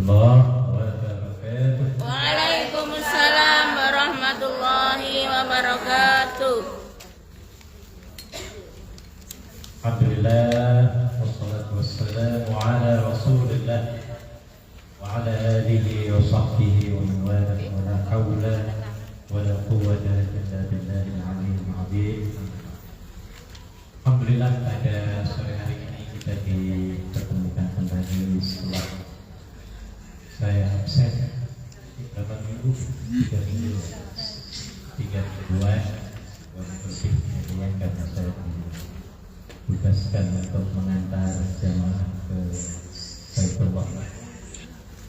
warahmatullahi wabarakatuh. Waalaikumsalam warahmatullahi wabarakatuh. Alhamdulillah, wassalatu wassalamu ala rasulillah wa ala alihi wa sahbihi wa man wala wa la hawla wa la quwwata illa billahil aliyyil azim. Alhamdulillah, pada sore hari ini kita dipertemukan kembali setelah saya absen beberapa minggu, 3 minggu, 3 mingguan lebih, kemudian karena saya ditugaskan untuk mengantar jamaah ke Baitullah,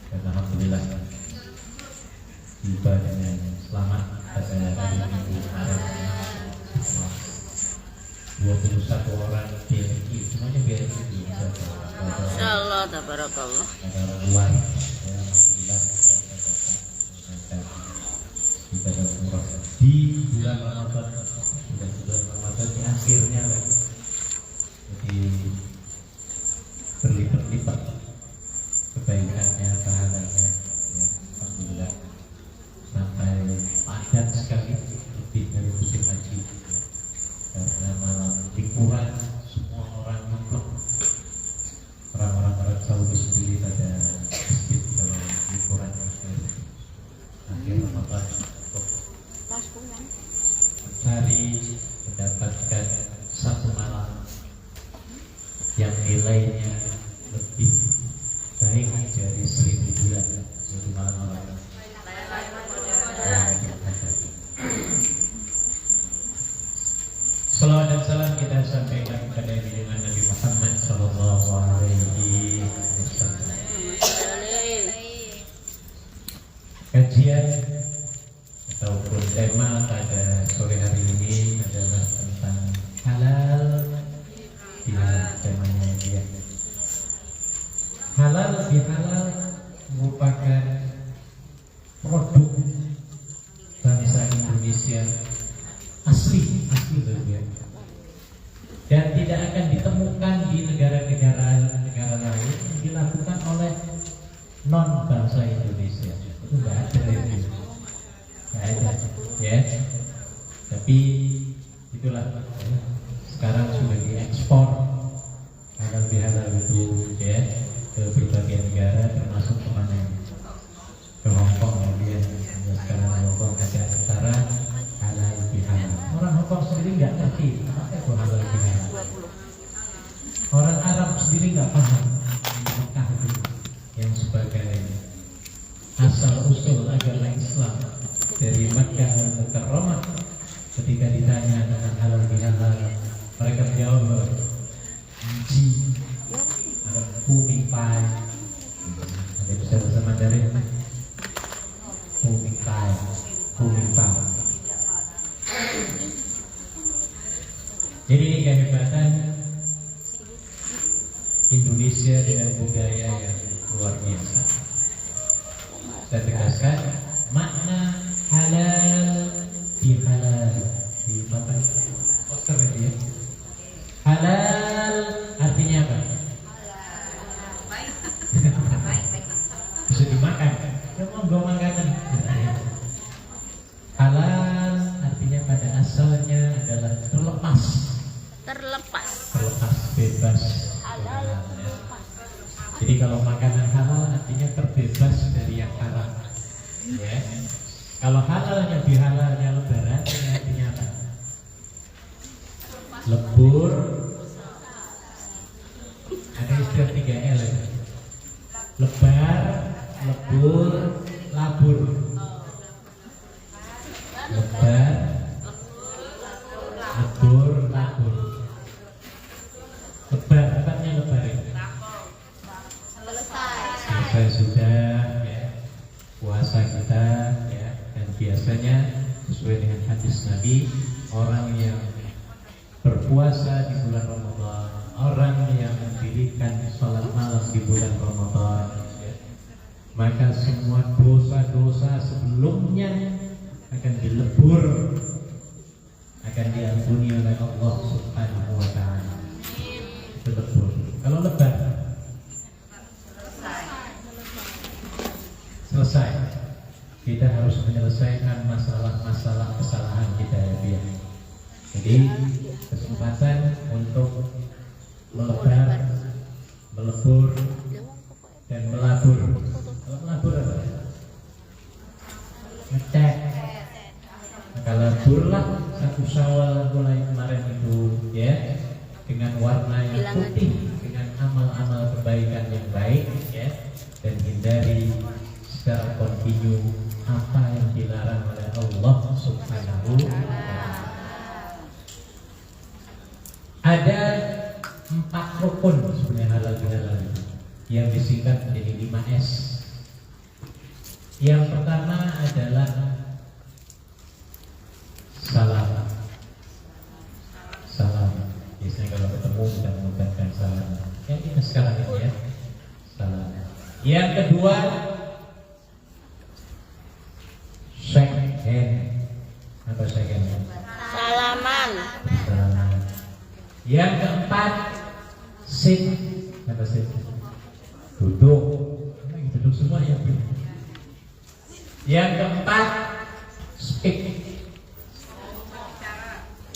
dan alhamdulillah tiba dengan selamat pada hari Minggu kemarin. 21 orang BRI, semuanya BRI. Insyaallah tabarakallah. Ada orang luar, ya, alhamdulillah ibadah umrah di bulan Ramadan, sudah bulan Ramadan di akhirnya lah. Jadi berlipat-lipat kebaikannya, pahalanya, ya, alhamdulillah sampai padat sekali, lebih dari musim haji, ya. Karena malam liburan semua orang numpuk, orang-orang Arab Saudi sendiri pada masjid kalau liburan akhir Ramadan untuk mencari mendapatkan satu malam yang nilainya lebih baik dari 1000 bulan, jadi malam-malam Salawat dan salam kita sampaikan kepada junjungan Nabi Muhammad sallallahu alaihi wasallam. Kajian ataupun tema pada sore hari ini adalah tentang halal bihalal. Temanya dia halal bihalal merupakan produk bangsa Indonesia asli loh ya, dan tidak akan ditemukan di negara lain yang dilakukan oleh non bangsa Indonesia. Itu nggak ada itu, nggak ada ya. Tapi itulah ya, sekarang sudah diekspor halal bihalal itu ya ke berbagai negara, termasuk kemana, ke Hongkong kemudian sekarang Hongkong ada acara halal bihalal. Orang Hongkong sendiri nggak ngerti apa itu halal bihalal. Orang Arab sendiri nggak paham Mekah itu yang sebagai asal usul agama Islam dari Makkah dan Mukarramah. Ketika ditanya tentang halal bihalal, mereka menjawab Ji, ada Pumi Pai, ada bisa bahasa Mandarin, Pumi Pai, Pumi Pai. Jadi ini kehebatan Indonesia dengan budaya yang luar biasa. Saya tegaskan makna halal bihalal di papan poster itu ya. Halal artinya apa? Bisa dimakan. Ya monggo makanan. Halal artinya pada asalnya adalah terlepas, bebas. Halal, ya. Jadi kalau makanan halal artinya terbebas dari yang haram. Ya. Kalau halalnya bihalalnya lebaran artinya apa? Lebur. Ada istilah 3L ya. Lebar, lebur, labur. Lebar, lebur, labur. Lebar, apanya lebar ya? Selesai sudah ya, puasa kita ya. Dan biasanya sesuai dengan hadis Nabi, orang yang berpuasa di bulan Ramadan, orang yang mendirikan sholat malam di bulan Ramadan ya, maka semua dosa-dosa sebelumnya akan dilebur, akan diampuni oleh Allah Subhanahu wa ta'ala. Itu lebur. Kalau lebar selesai. Kita harus menyelesaikan masalah-masalah kesalahan kita ya biar. Jadi kesempatan untuk melebar, melebur, dan melabur. Kalau melabur apa? Ngecek. Kalau burlah 1 Syawal mulai kemarin itu ya, dengan warna yang putih, dengan amal-amal kebaikan yang baik ya, dan hindari secara kontinu apa yang dilarang oleh Allah Subhanahu wa ta'ala. Ada 4 rukun sebenarnya halal bihalal yang disingkat menjadi 5S. Yang pertama adalah salam. Salam. Biasanya kalau ketemu kita mengucapkan salam. Yang ini sekarang ini ya. Salam. Yang kedua, shake hand. Apa shake hand? Salaman. Salaman. Yang keempat, sit. Apa sit? Duduk. Duduk semua ya. Yang keempat, speak.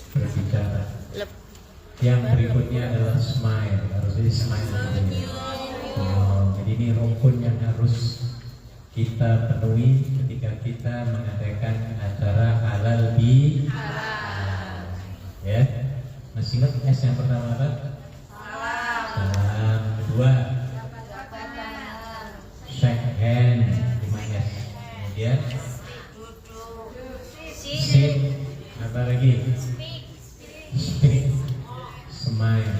Berbicara. Yang berikutnya adalah smile. Harusnya smile. Jadi ini rukun yang harus kita penuhi ketika kita mengadakan acara halal bi halal. Ya, masih ingat S yang pertama apa? Salam. Kedua, shake hand. 5 S. Kemudian sit. Apa lagi? Speak. Smile.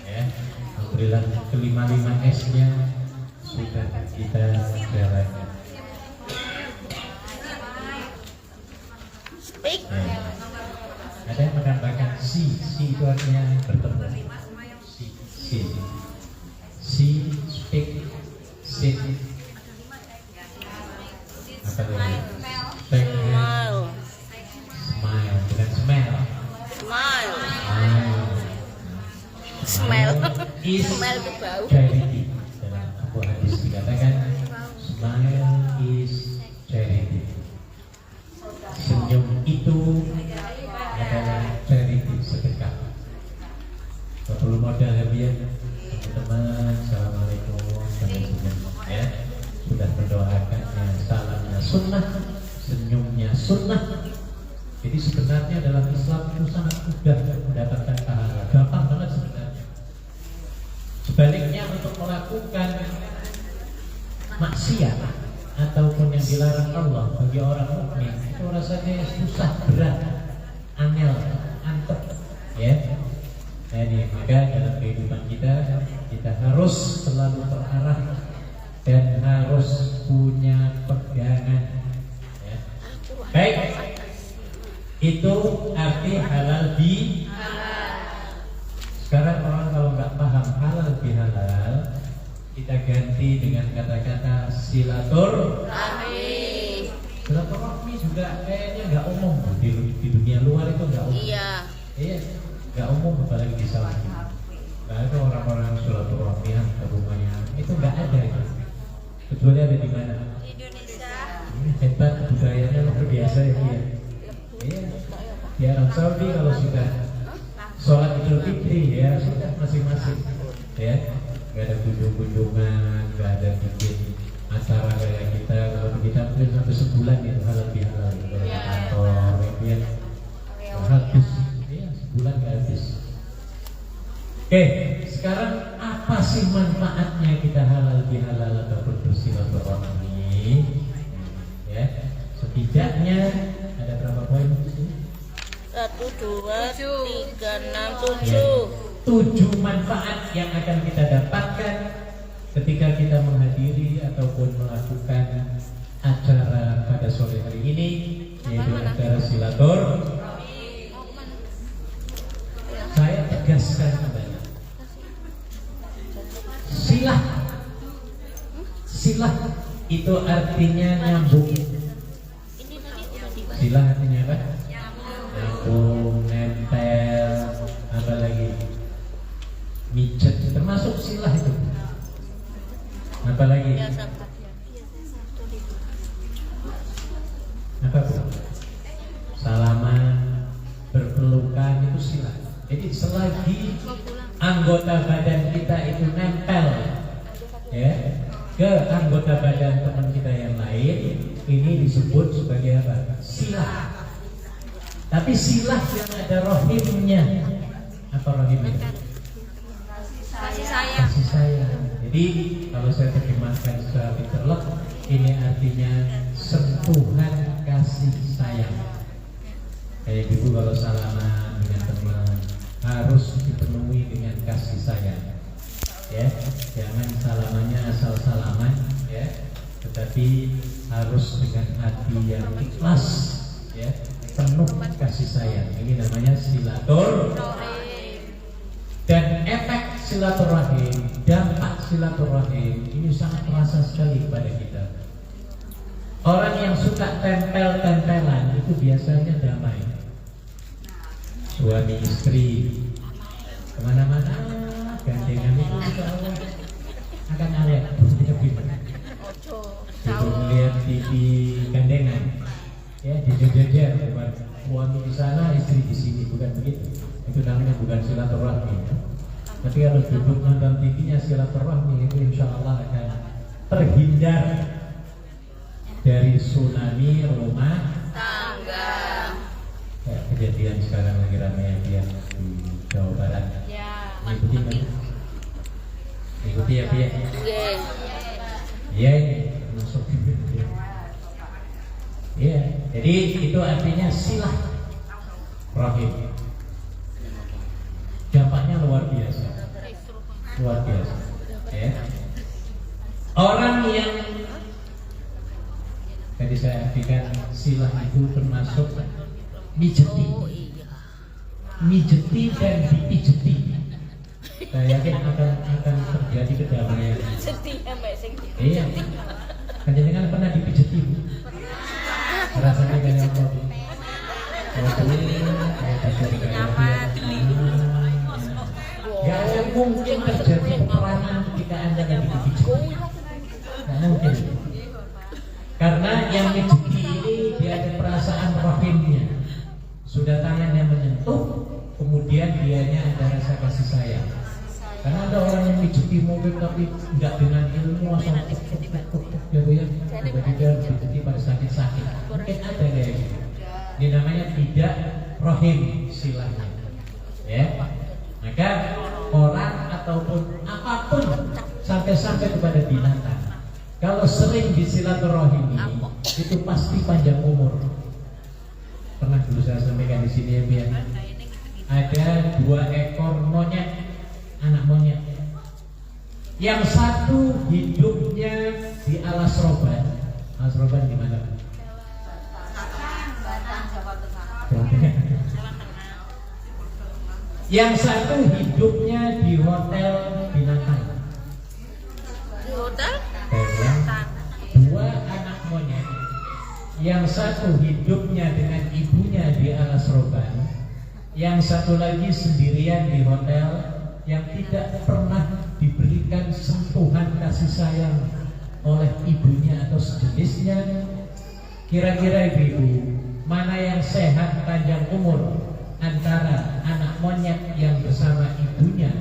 Ya, alhamdulillah kelima 5S-nya sudah kita jalankan. Speak. Ya. Ada yang menambahkan si itu artinya bertemu. Si, speak, sit. Apa lagi? Smile. Smile, bukan smell. Smile. Smile. Smile. Is Smile itu bau. charity. Dalam sebuah hadis dikatakan smile is charity. Senyum itu adalah charity, sedekah. Kalau perlu modal ya biar teman-teman. Assalamualaikum warahmatullahi ya. Sudah mendoakan ya, salamnya sunnah, senyumnya sunnah. Jadi sebenarnya dalam Islam itu sangat mudah mendapatkan pahala, gampang banget sebenarnya. Sebaliknya untuk melakukan maksiat ataupun yang dilarang Allah bagi orang mukmin itu rasanya susah, berat, angel, antep, ya. Jadi maka dalam kehidupan kita harus selalu terarah dan harus punya pegangan. Ya. Baik, itu arti halal bi halal. Sekarang orang kalau nggak paham halal bi halal, kita ganti dengan kata-kata silaturahmi. Silaturahmi juga kayaknya nggak umum di dunia luar itu nggak umum. Iya, nggak umum apalagi di Saudi. Nggak ada orang-orang silaturahmi ke rumahnya, itu nggak ada itu. Kecuali ada di mana? Di Indonesia. Hebat, budayanya luar biasa ya dia. Iya, di Arab Saudi kalau sudah sholat Idul Fitri ya sudah masing-masing, ya. Gak ada kunjung-kunjungan, gak ada bikin acara kayak kita. Kalau kita mungkin sampai sebulan itu halal bihalal kalau di kantor, ya habis, ya sebulan gak habis. Oke, sekarang apa sih manfaatnya kita halal bihalal ataupun bersilaturahmi? Ya, setidaknya ada berapa poin di sini? 1, 2, 3, 6, 7. Ya. 7 manfaat yang akan kita dapatkan ketika kita menghadiri ataupun melakukan acara pada sore hari ini, yaitu acara silaturahmi. Saya tegaskan kembali, silah itu artinya nyambung. Silah artinya apa? Nyambung, nempel, apa lagi? Mijet, termasuk silah itu. Apa lagi? anggota badan kita itu nempel ya ke anggota badan teman kita yang lain, ini disebut sebagai apa? Silah. Tapi silah yang ada rohimnya. Apa rohimnya? Kasih sayang. Kasih sayang. Jadi kalau saya terjemahkan secara literal, ini artinya sentuhan kasih sayang. Kayak ibu kalau salaman dengan teman harus dipenuhi dengan kasih sayang. Ya, jangan salamannya asal salaman, ya, tetapi harus dengan hati yang ikhlas, ya, penuh kasih sayang. Ini namanya silaturahim. Dan efek silaturahim, dampak silaturahim ini sangat terasa sekali kepada kita. Orang yang suka tempel-tempelan itu biasanya damai. Suami istri kemana-mana gandengan itu insya Allah akan awet. Itu melihat TV gandengan, ya jejer-jejer, suami di sana, istri di sini, bukan begitu. Itu namanya bukan silaturahmi. Tapi kalau duduk nonton TV-nya silaturahmi, itu insya Allah akan terhindar dari tsunami rumah Tangga. ya, kejadian sekarang lagi ramai ya di Jawa Barat. Ikuti kan? Ikuti ya Pia. Iya ini masuk. Iya, jadi itu artinya silah rahim. Dampaknya luar biasa, luar biasa. Ya. Orang yang tadi saya artikan silah itu termasuk mijeti dan dipijeti. Saya yakin akan terjadi kedamaian. Iya, kan pernah dipijeti. Rasanya kayak apa? Gak akan mungkin terjadi peperangan ketika Anda lagi dipijeti. Gak mungkin. Karena yang mijeti ini dia ada perasaan rahimnya. Sudah tangannya menyentuh, kemudian dianya ada rasa kasih sayang. Karena ada orang yang mijeti mungkin tapi nggak dengan ilmu asal ya tiba-tiba dijeti pada sakit-sakit. Mungkin ada kayak gitu. Ini namanya tidak rahim silahnya. Ya, maka orang ataupun apapun sampai-sampai kepada binatang, kalau sering disilaturahimi itu pasti panjang umur. Pernah dulu saya sampaikan di sini ya, biar ada 2 ekor monyet. Anak monyet. Yang satu hidupnya di Alas Roban. Alas Roban di mana? Yang satu hidupnya di hotel binatang. Di hotel? 2 anak monyet. Yang satu hidupnya dengan ibunya di Alas Roban. Yang satu lagi sendirian di hotel, yang tidak pernah diberikan sentuhan kasih sayang oleh ibunya atau sejenisnya. Kira-kira ibu, mana yang sehat panjang umur antara anak monyet yang bersama ibunya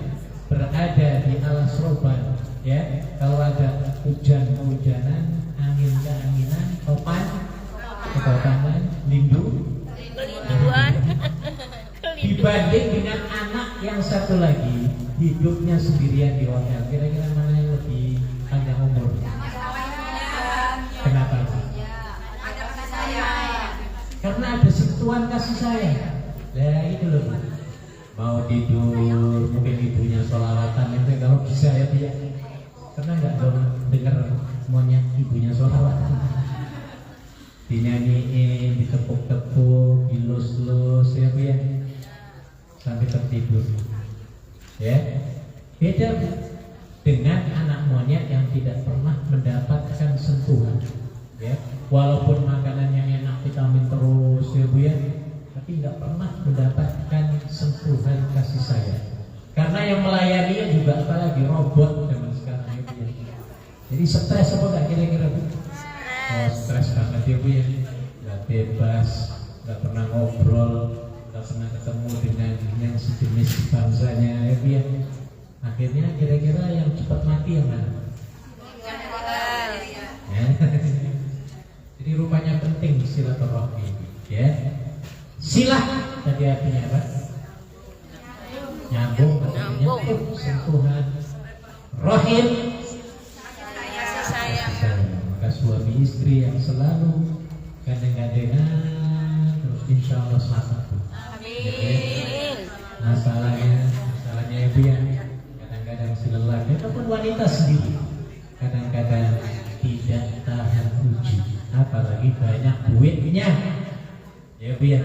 berada di Alas Roban, ya, kalau ada hujan-hujanan, angin-keanginan, topan, ketopanan, linduan, dibanding dengan anak yang satu lagi hidupnya sendirian di hotel. Kira-kira mana yang lebih panjang umur? Kenapa? Karena ada sentuhan kasih sayang. Nah itu loh, mau tidur mungkin ibunya sholawatan itu kalau bisa ya tidak. Pernah nggak dong dengar monyet ibunya sholawatan? Dinyanyiin, ditepuk-tepuk, dilus-lus ya Bu ya, sampai tertidur. Ya, beda dengan anak monyet yang tidak pernah mendapatkan sentuhan. Ya, walaupun makanannya enak, vitamin terus ya Bu ya, tapi nggak pernah mendapatkan sentuhan kasih sayang. Karena yang melayaninya juga apalagi robot zaman sekarang ya Bu ya. Jadi stres apa nggak kira-kira Bu? Oh, stres banget ya Bu ya, nggak bebas, nggak pernah ngobrol, nggak pernah ketemu dengan yang sejenis bangsanya ya Bu ya. Akhirnya kira-kira yang cepat mati yang mana? Ya. Jadi rupanya penting silaturahmi, ya. Silah tadi artinya apa? Nyambung, sentuhan. Rahim, kasih sayang. maka suami istri yang selalu gandeng-gandengan terus insya Allah selamat. Amin. Masalahnya ibu ya, kadang-kadang si lelaki ataupun wanita sendiri kadang-kadang tidak tahan uji, apalagi banyak duitnya. Ya bu ya,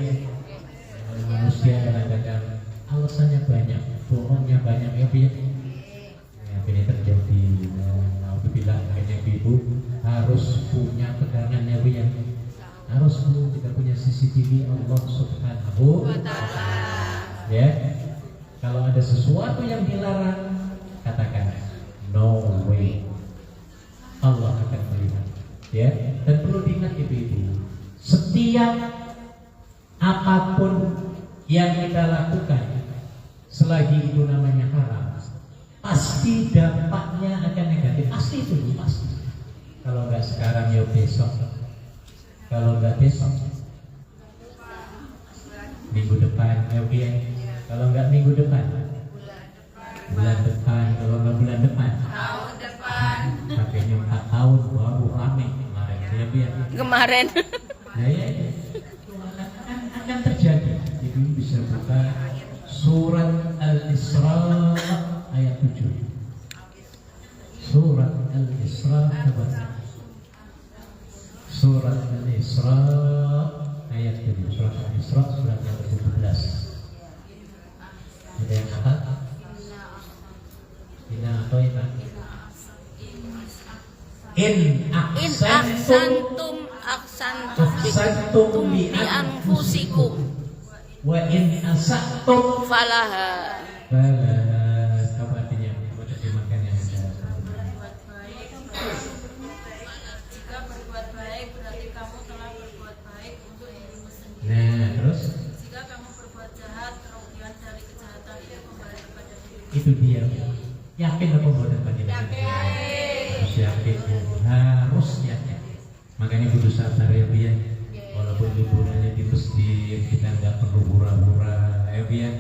manusia kadang-kadang alasannya banyak, bohongnya banyak ya bu ya. Ini terjadi. Alhamdulillah makanya ibu harus punya pegangan ya bu ya. Harus kita punya CCTV Allah Subhanahu wa Ta'ala. Ya, kalau ada sesuatu yang dilarang, katakan no way. Allah akan melihat. Ya, dan perlu diingat ibu-ibu, setiap apapun yang kita lakukan selagi itu namanya haram, pasti dampaknya akan negatif. Pasti itu, pasti. Kalau nggak sekarang ya besok. Kalau nggak besok, minggu depan ya biar. Kalau nggak minggu depan, bulan depan. Kalau nggak bulan depan, Tahun depan. pakainya 4 tahun baru rame kemarin ya biar. Kemarin. Ya. Akan terjadi. Ibu bisa buka surat Al-Isra ayat 7. Surat Al-Isra Surat Al-Isra ayat 7. Surat Al-Isra surat yang ke-17. Ada yang apa? Inna atoina. In aksantum bi anfusikum wa in asa'tum falaha. Apa artinya? Coba terjemahkan yang ada. Jika berbuat baik berarti kamu telah berbuat baik untuk dirimu sendiri. Nah, terus Jika kamu berbuat jahat, kerugian dari kejahatan itu kembali kepada dirimu. itu dia. Yakin apa buatan panjenengan? Harus yakin. Harus yakin. Makanya kudu sabar ya Bu ya. Walaupun liburannya di masjid, kita nggak perlu hura-hura ya Bu ya.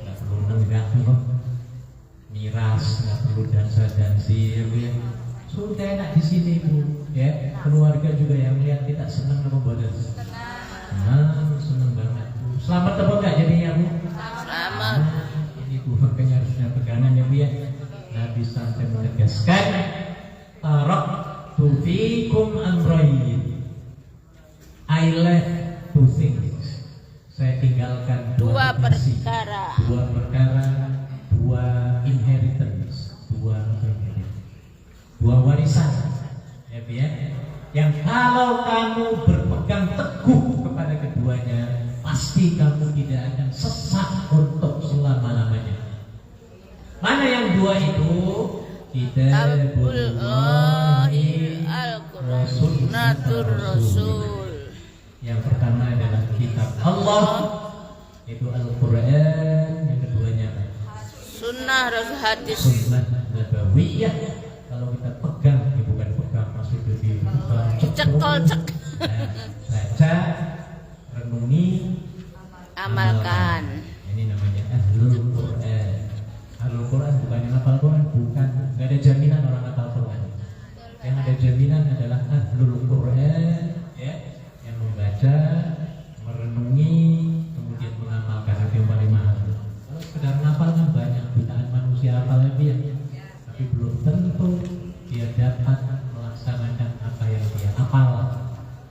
Nggak perlu nenggak kok. Miras, nggak perlu dansa-dansi ya Bu ya. Sudah enak di sini Bu ya. Keluarga juga yang lihat kita senang apa buatan? Senang banget Bu. Selamat apa enggak jadinya Bu? Selamat. Ini Bu, makanya harusnya pegangan ya Bu ya. Nabi sampai menegaskan taraktu fikum amrayn. I left two things. Saya tinggalkan Dua prinsip. perkara. Dua inheritance, dua warisan. Ya Bu ya. Yang kalau kamu berpegang teguh kepada keduanya, pasti kamu tidak akan sesat untuk selama-lamanya. Mana yang dua itu? Kitabullahi Al-Quran Sunnatur Rasul. Yang pertama adalah kitab Allah, itu Al-Quran. Yang keduanya Sunnah Rasul hadis. Sunnah Nabawiyah. Kalau kita pegang, ya bukan pegang, maksudnya dibuka, Cek. baca, renungi, Amalkan. Ini namanya Ahlul Quran. Ahlul Quran bukan yang hafal Quran, bukan. Gak ada jaminan orang hafal Quran. Yang ada jaminan adalah Ahlul Quran, ya, yang membaca, merenungi, kemudian mengamalkan. Itu yang paling mahal. Kalau sekedar hafal kan banyak jutaan manusia hafal ya, tapi belum tentu dia dapat melaksanakan apa yang dia hafal.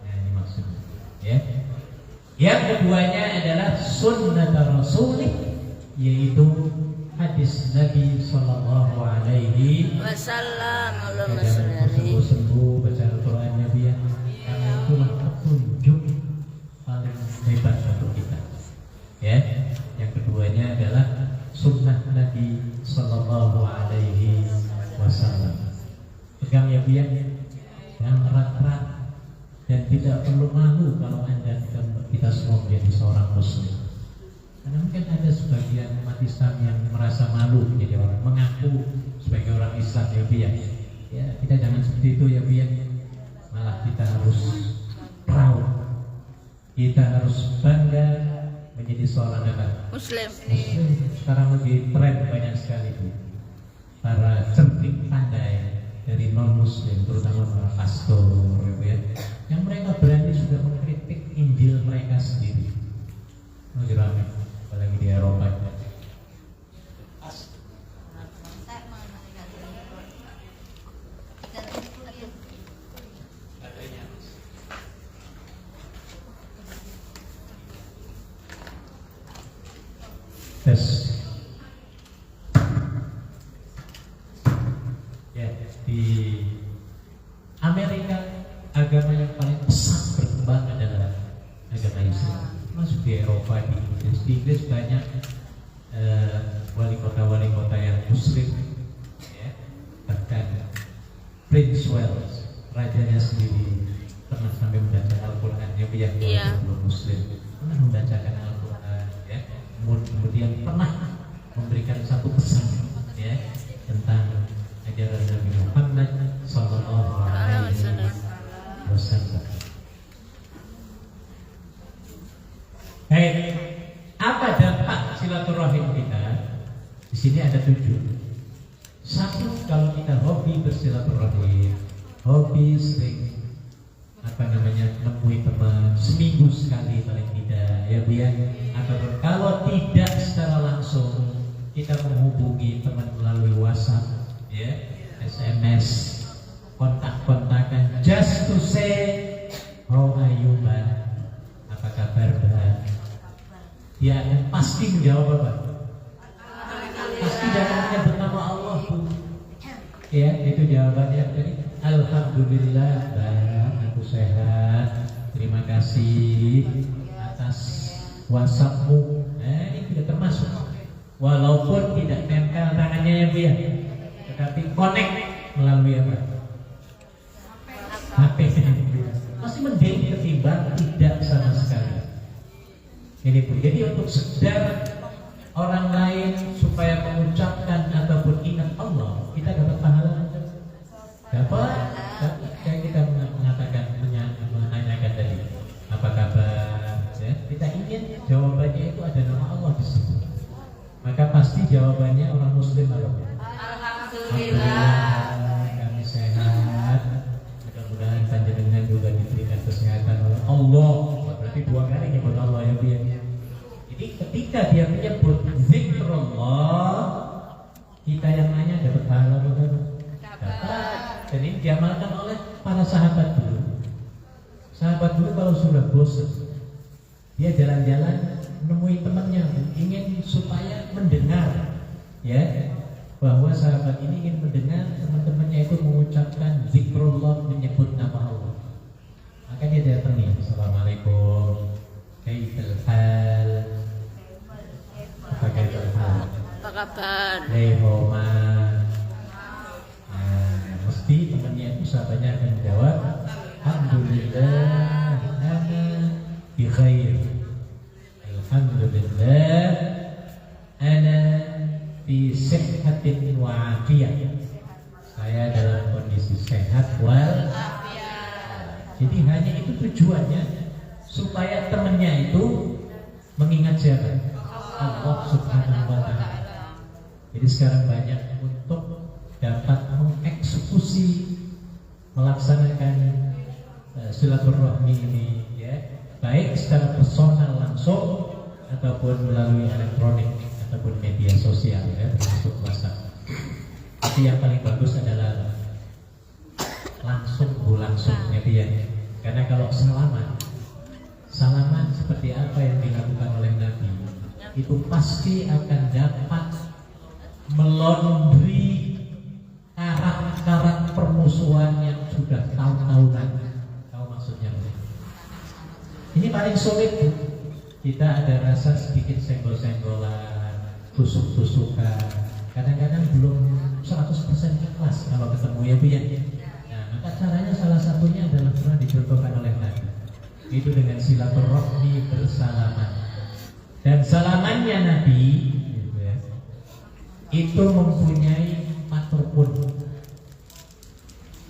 Nah ini maksudnya, ya. Yang keduanya adalah sunnah Rasulih, yaitu hadis Nabi Sallallahu Alaihi Wasallam. Dalam Allahumma sholli alaihi. sembuh baca Al-Quran Nabi ya. Karena itulah petunjuk paling hebat untuk kita. Ya, yang keduanya adalah sunnah Nabi Sallallahu Alaihi Wasallam. Pegang ya Bu ya, yang erat-erat. Dan tidak perlu malu kalau Anda kita semua menjadi seorang muslim. Karena mungkin ada sebagian umat Islam yang merasa malu menjadi orang, mengaku sebagai orang Islam ya Bu ya. Ya, kita jangan seperti itu ya Bu ya. Malah kita harus proud. Kita harus bangga menjadi seorang Muslim. Muslim. Sekarang lebih tren banyak sekali Bu. Para cerdik pandai dari non Muslim, terutama para pastor ya Bu ya, yang mereka berani sudah mengkritik Injil mereka sendiri. Lagi ramai, apalagi di Eropa. Tes. Ya, di Amerika agama yang paling pesat berkembang adalah agama Islam. Masuk di Eropa, di Inggris banyak wali kota yang Muslim, ya. Bahkan Prince Wales, rajanya sendiri pernah sampai membaca Al-Quran, yang belum Muslim pernah membacakan Al-Quran, ya. Kemudian pernah memberikan satu pesan, ya, tentang ajaran Nabi Muhammad Sallallahu Alaihi Wasallam. Hei, apa dampak silaturahim kita? Di sini ada 7. Satu, kalau kita hobi bersilaturahim, hobi sering menemui teman seminggu sekali paling tidak, ya Bu ya. Atau kalau tidak secara langsung, kita menghubungi teman melalui WhatsApp, ya, SMS, kontak-kontakan, just to say how are you Mbak? Apa kabar Mbak? Ya, pasti menjawab apa? Pasti jangan menyebut nama Allah Bu. Ya, itu jawabannya. Jadi, alhamdulillah Mbak, aku sehat. Terima kasih atas WhatsAppmu. Ini tidak termasuk. Walaupun tidak tempel tangannya ya Bu ya, tetapi connect melalui apa? HP. Masih mending ketimbang tidak sama sekali. Ini Bu. Jadi untuk sekedar orang lain supaya mengucapkan ataupun ingat Allah, kita dapat pahala. Dapat. Kayak kita mengatakan, menanyakan tadi, apa kabar? Ya, kita ingin jawabannya itu ada nama Allah di situ. Maka pasti jawabannya orang Muslim apa? Alhamdulillah. Kami sehat. Mudah-mudahan panjenengan juga diberikan kesehatan oleh Allah. Berarti 2 kali nyebut Allah ya Bu ya. Jadi ketika dia menyebut zikrullah, kita yang nanya dapat pahala bukan? Dapat. Dan ini diamalkan oleh para sahabat dulu. Sahabat dulu kalau sudah bosan, dia jalan-jalan menemui temannya, ingin supaya mendengar, ya, bahwa sahabat ini ingin mendengar teman-temannya itu mengucapkan zikrullah, menyebut nama Allah. Maka dia datangi, assalamualaikum, kaifal hal, apa kaifal hal, Apa kabar? hey Homa. Nah, mesti temannya itu sahabatnya akan menjawab, alhamdulillah, ana bi khair. Alhamdulillah, ana fi sihhatin wa afiyah. Saya dalam kondisi sehat wal afiyah. Jadi hanya itu tujuannya, supaya temannya itu mengingat siapa? Allah Subhanahu wa Ta'ala. Jadi sekarang banyak untuk dapat mengeksekusi, melaksanakan silaturahmi ini, ya, baik secara personal langsung ataupun melalui elektronik ataupun media sosial, ya, termasuk WhatsApp. Tapi yang paling bagus adalah langsung ya. Karena kalau salaman seperti apa yang dilakukan oleh Nabi, itu pasti akan dapat melondri karat-karat permusuhan yang sudah tahun-tahunan. Tahu maksudnya? Ini paling sulit. Kita ada rasa sedikit senggol-senggolan, tusuk-tusukan. Kadang-kadang belum 100% ikhlas kalau ketemu ya Bu ya. Nah, maka caranya salah satunya adalah pernah dicontohkan oleh Nabi. Itu dengan silaturahmi bersalaman. Dan salamannya Nabi gitu ya, itu mempunyai 4 rukun.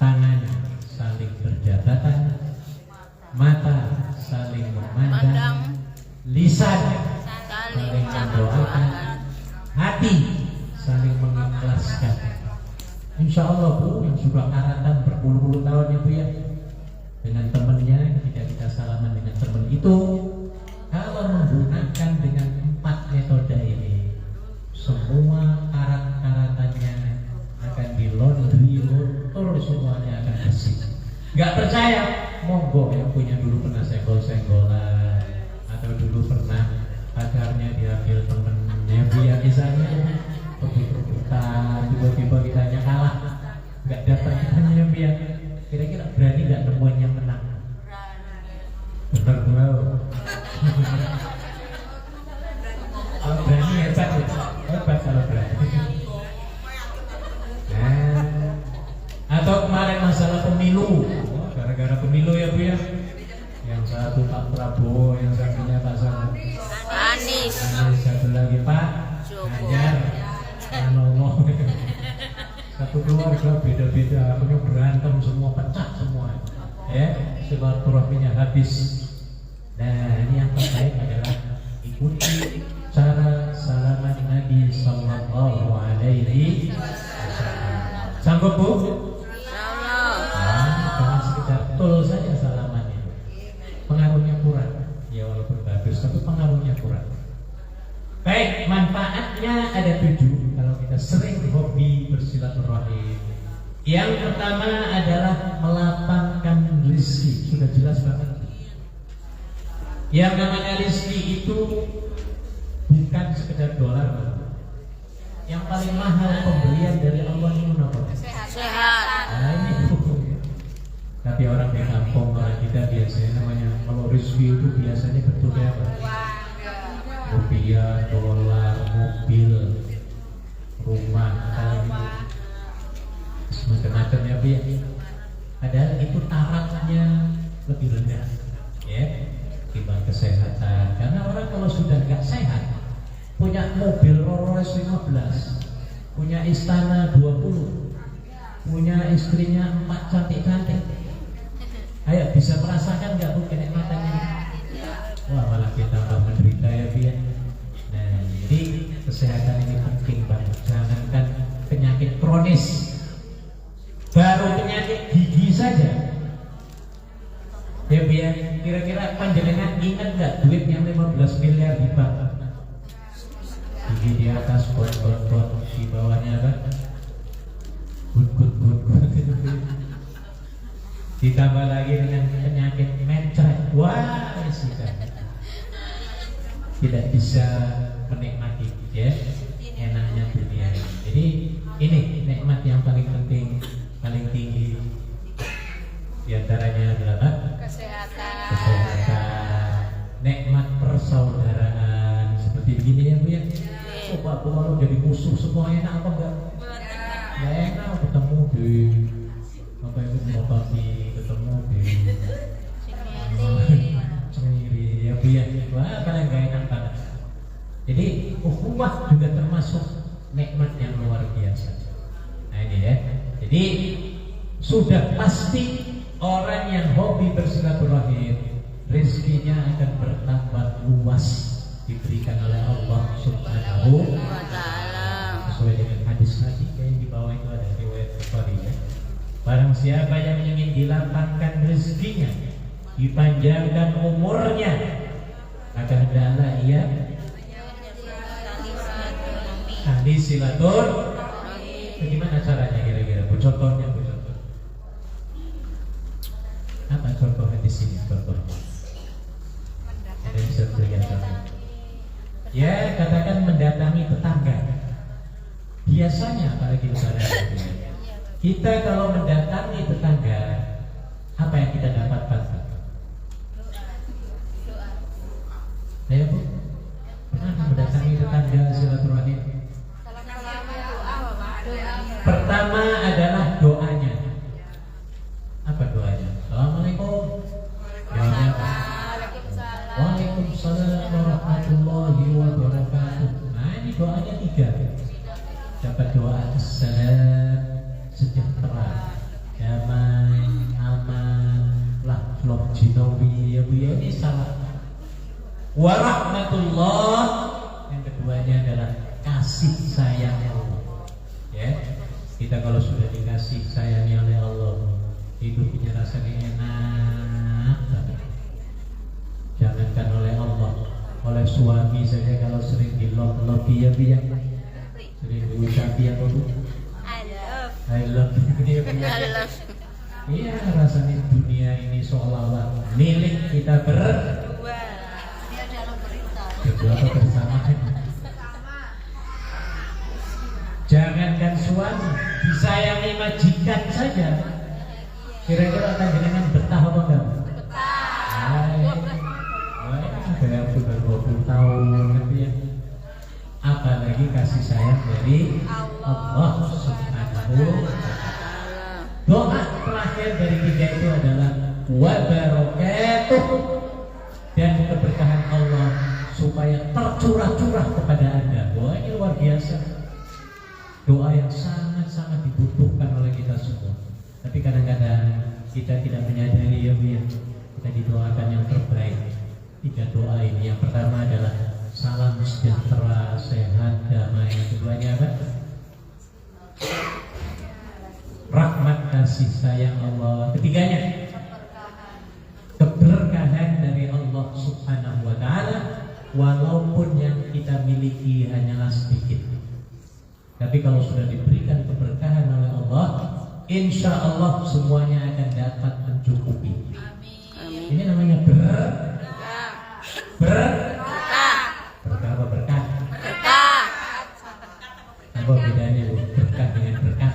Tangan saling berjabatan, mata saling memandang, lisan saling mendoakan, hati saling mengikhlaskan. Insya Allah Bu, yang sudah karatan berpuluh-puluh tahun ya Bu ya, dengan temannya, ketika kita salaman dengan teman itu, kalau menggunakan dengan 4 metode ini, semua karat-karatannya akan dilondri, luntur, semuanya akan bersih. Gak percaya? Monggo yang punya dulu pernah senggol-senggolan, atau dulu pernah pacarnya diambil temennya biar misalnya rebut-rebutan, tiba-tiba kitanya kalah, gak dapat kitanya biar, kira-kira berani gak nemuin yang menang? Benar bro. Kalau berani hebat ya, hebat kalau berani. Nah, atau kemarin masalah pemilu, gara-gara pemilu ya Bu ya, yang satu Pak Prabowo, yang satunya Pak Anies, satu lagi Pak Ganjar Pranowo. Satu keluarga beda-beda, punya berantem semua, pecah semua, ya, silaturahminya habis. Nah, ini yang terbaik adalah ikuti cara salaman Nabi Sallallahu Alaihi Wasallam. Sanggup Bu? Jangan sekedar tul saja salamannya, pengaruhnya kurang. Ya walaupun bagus, tapi pengaruhnya kurang. Baik, manfaatnya ada 7 kalau kita sering hobi bersilaturahim. Yang pertama adalah melapangkan rezeki, sudah jelas banget. Yang namanya rezeki itu bukan sekedar dolar. Yang paling mahal pemberian dari Allah itu apa? sehat. Nah ini tapi orang di kampung, orang kita biasanya namanya kalau rezeki itu biasanya bentuknya apa? Rupiah, dolar, mobil, rumah, macam-macam ya Bu ya. Padahal itu tarafnya lebih rendah, ya, timbang kesehatan. Karena orang kalau sudah nggak sehat, punya mobil Rolls Royce 15, punya istana 20, punya istrinya 4 cantik-cantik, ayo bisa merasakan nggak Bu kenikmatannya? Wah, malah kita menderita ya Bu ya. Nah, jadi kesehatan ini penting banget. Jangankan penyakit kronis, baru penyakit gigi saja ya Bu ya. Kira-kira panjenengan ingat nggak duit yang 15 miliar di bank? Gigi di atas, bot, di bawahnya kan gut. Ditambah lagi dengan penyakit mencret, wah sudah tidak bisa menikmati ya enaknya dunia ini. Jadi ini nikmat yang paling penting, paling tinggi di antaranya adalah kesehatan, nikmat persaudaraan seperti begini ya Bu ya. Coba kalau jadi musuh semua enak apa enggak? Enggak enak ketemu di apa itu motasi, ketemu di sendiri ya Bu ya. Wah, paling enggak enak banget. Jadi ukhuwah juga termasuk nikmat yang luar biasa. Nah ini ya. Jadi sudah pasti orang yang hobi bersilaturahim rezekinya akan bertambah luas diberikan oleh Allah Subhanahu wa Ta'ala. Sesuai dengan hadis Nabi yang di bawah itu ada riwayat Bukhari ya. Barang siapa yang ingin dilapangkan rezekinya, dipanjangkan umurnya, maka hendaklah ia ahli silaturahim. Bagaimana caranya kira-kira? Bu, contohnya Bu, contoh. Apa contohnya di sini? Contohnya. Ada bisa berikan contoh. Ya, katakan mendatangi tetangga. Biasanya apalagi lebaran kita kalau mendatangi tetangga, apa yang kita dapatkan? Ayo Bu, pernah mendatangi tetangga silaturahim? Pertama adalah doanya. Apa doanya? Assalamualaikum. Waalaikumsalam warahmatullahi Allah jinawi ya Bu ya, ini salah. Wa rahmatullah yang keduanya adalah kasih sayang Allah. Ya, kita kalau sudah dikasih sayangi oleh Allah, hidupnya rasanya enak banget. Jangankan oleh Allah, oleh suami saja kalau sering dilop-lop ya Bu ya, sering diucapi apa Bu? I love you. Iya, rasanya dunia ini seolah-olah milik kita berdua atau bersama. Jangankan suami, disayangi majikan saja. Kira-kira akan dengan betah apa enggak? Kayak sudah 20 tahun gitu ya. Apalagi kasih sayang dari Allah Subhanahu wa ta'ala. Doa terakhir dari tiga itu adalah wa barakatuh, dan keberkahan Allah supaya tercurah-curah kepada Anda. Wah, ini luar biasa. Doa yang sangat-sangat dibutuhkan oleh kita semua. Tapi kadang-kadang kita tidak menyadari ya Bu ya. Kita didoakan yang terbaik. Tiga doa ini. Yang pertama adalah salam sejahtera, sehat, damai. Yang keduanya apa? Rahmat kasih sayang Allah. Ketiganya keberkahan dari Allah Subhanahu wa ta'ala, walaupun yang kita miliki hanyalah sedikit. Tapi kalau sudah diberikan keberkahan oleh Allah, insya Allah semuanya akan dapat mencukupi. Amin. Ini namanya berkah. Berkah. Berkah apa berkah? Berkah. Apa bedanya Bu? Berkah dengan berkah?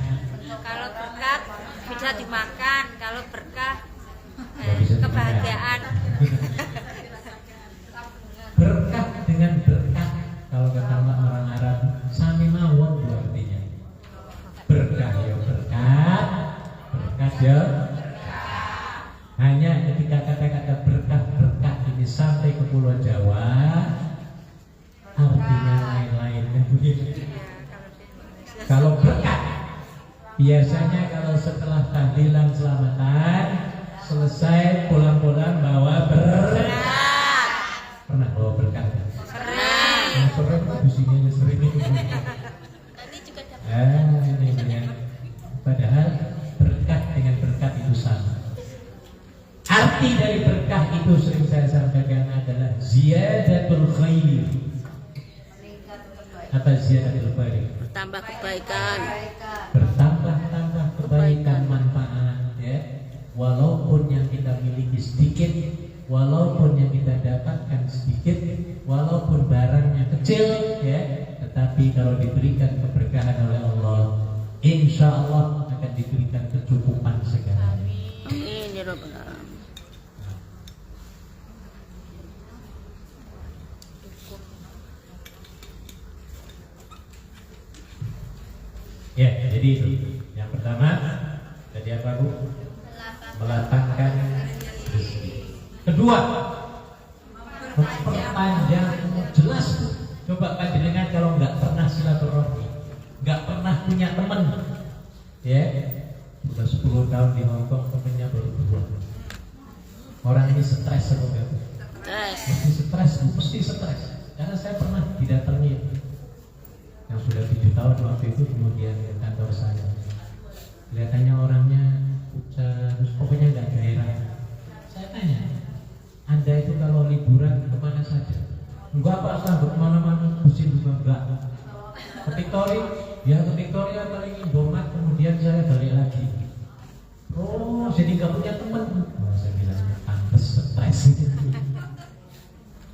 Kalau berkat bisa dimakan, kalau berkah Bisa kebahagiaan. Berkah dengan berkah, kalau kata orang Arab sami mawon Bu artinya. Berkah ya berkah, berkah ya. Hanya ketika kata-kata berkah-berkah ini sampai ke Pulau Jawa, artinya lain-lain. Kalau berkah, biasanya kalau setelah tahlilan selamatan selesai, pulang-pulang bawa berkah. Pernah bawa berkah? Pernah. Pernah di sini sering itu. Nanti juga dapat. Ini. Padahal berkah dengan berkat itu sama. Arti dari berkah itu sering saya sampaikan adalah ziyadatul khair. Apa ziyadatul khair? Bertambah kebaikan. Bertambah-tambah kebaikan, manfaat ya. Walaupun yang kita miliki sedikit, walaupun yang kita dapatkan sedikit, walaupun barangnya kecil ya, tetapi kalau diberikan keberkahan oleh Allah, insya Allah akan diberikan kecukupan segalanya. Amin ya Rabbal alamin. Ya, jadi itu. Yang pertama tadi apa Bu? Melapangkan rezeki. Kedua, memperpanjang. Jelas Bu. Coba panjenengan kalau nggak pernah silaturahmi, nggak pernah punya teman, ya, sudah 10 tahun di Hongkong, temennya baru 2. Orang ini stres atau enggak? Stres. Mesti stres Bu, mesti stres. Karena saya pernah didatangi yang sudah 7 tahun waktu itu, kemudian ke kantor saya. Kelihatannya orangnya terus pokoknya nggak gairah. Saya tanya, Anda itu kalau liburan kemana saja? Enggak Pak, saya kemana-mana, pusing juga enggak. Ke Victoria, ya ke Victoria paling Indomaret, kemudian saya balik lagi. Oh, jadi nggak punya teman. Oh, saya bilang pantes stres.